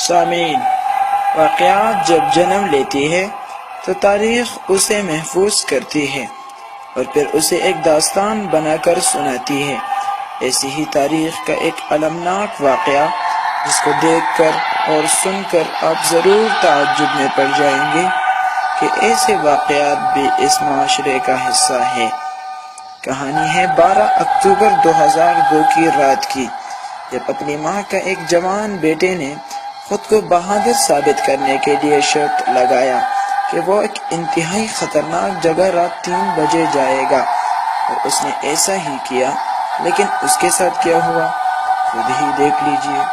سامعین، واقعات جب جنم لیتی ہے تو تاریخ اسے محفوظ کرتی ہے اور پھر اسے ایک داستان بنا کر سناتی ہے۔ ایسی ہی تاریخ کا ایک المناک واقعہ جس کو دیکھ کر اور سن کر آپ ضرور تعجب میں پڑ جائیں گے کہ ایسے واقعات بھی اس معاشرے کا حصہ ہے۔ کہانی ہے 12 اکتوبر 2002 کی رات کی، جب اپنی ماں کا ایک جوان بیٹے نے خود کو بہادر ثابت کرنے کے لیے شرط لگایا کہ وہ ایک انتہائی خطرناک جگہ رات 3 بجے جائے گا، اور اس نے ایسا ہی کیا۔ لیکن اس کے ساتھ کیا ہوا خود ہی دیکھ لیجئے۔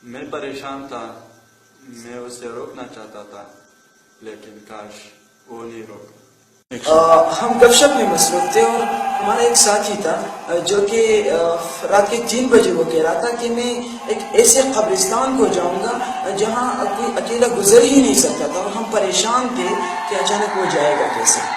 میں پریشان تھا، میں اسے روکنا چاہتا تھا لیکن کاش وہ نہیں روکا۔ ہم گپ شپ میں مصروف تھے اور ہمارا ایک ساتھی تھا جو کہ رات کے 3 بجے وہ کہہ رہا تھا کہ میں ایک ایسے قبرستان کو جاؤں گا جہاں کوئی اکیلا گزر ہی نہیں سکتا تھا، اور ہم پریشان تھے کہ اچانک وہ جائے گا کیسے۔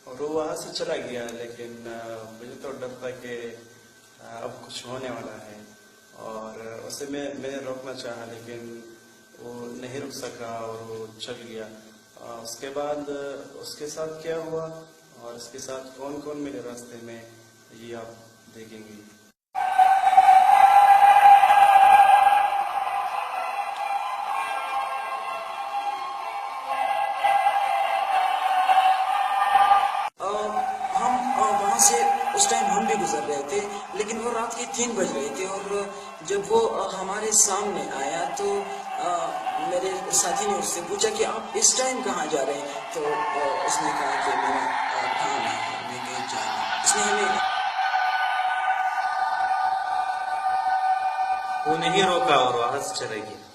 اور وہ وہاں سے چلا گیا، لیکن مجھے تو ڈر تھا کہ اب کچھ ہونے والا ہے، اور اسے میں نے روکنا چاہا لیکن وہ نہیں رک سکا اور وہ چل گیا۔ اس کے بعد اس کے ساتھ کیا ہوا اور اس کے ساتھ کون کون میرے راستے میں، یہ آپ دیکھیں گے۔ وہاں سے اس ٹائم ہم بھی گزر رہے تھے، لیکن وہ رات کے 3 بج رہے تھے، اور جب وہ ہمارے سامنے آیا تو میرے ساتھی نے اس سے پوچھا کہ آپ اس ٹائم کہاں جا رہے ہیں؟ تو اس نے کہا کہ میرا کام ہے، میں کہیں جا رہا ہوں۔ اس نے ہمیں وہ نہیں روکا اور وہاں سے چلا گیا۔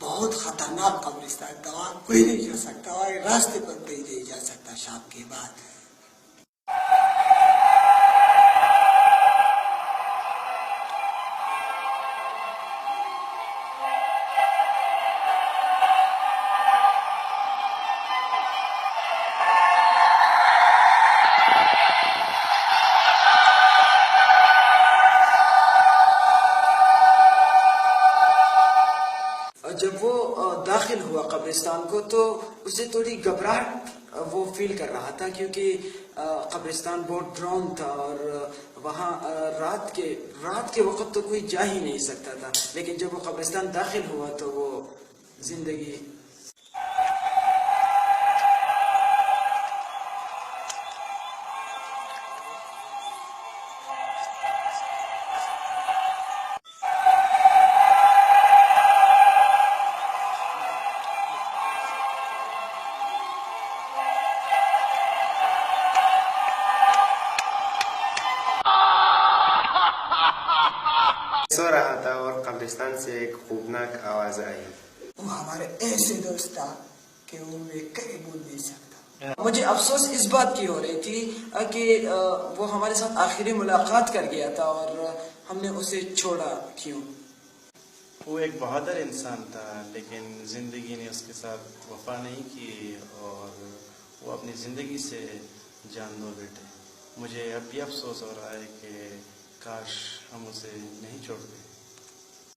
بہت خطرناک قبرستان تھا، وہاں کوئی نہیں جا سکتا، اور راستے پر کوئی نہیں جا سکتا شام کے بعد۔ جب وہ داخل ہوا قبرستان کو تو اسے تھوڑی گھبراہٹ وہ فیل کر رہا تھا، کیونکہ قبرستان بہت ڈراؤن تھا، اور وہاں رات کے وقت تو کوئی جا ہی نہیں سکتا تھا۔ لیکن جب وہ قبرستان داخل ہوا تو وہ زندگی سو رہا تھا اور قبرستان سے ایک خوفناک آواز آئی۔ وہ ہمارے ایسے دوست تھا کہ وہ میں کہیں بول نہیں سکتا۔ مجھے افسوس اس بات کی ہو رہی تھی کہ وہ ہمارے ساتھ آخری ملاقات کر گیا تھا اور ہم نے اسے چھوڑا کیوں۔ وہ ایک بہادر انسان تھا، لیکن زندگی نے اس کے ساتھ وفا نہیں کی اور وہ اپنی زندگی سے جان دو بیٹے۔ مجھے اب بھی افسوس ہو رہا ہے کہ کاش ہم اسے نہیں چھوڑتے۔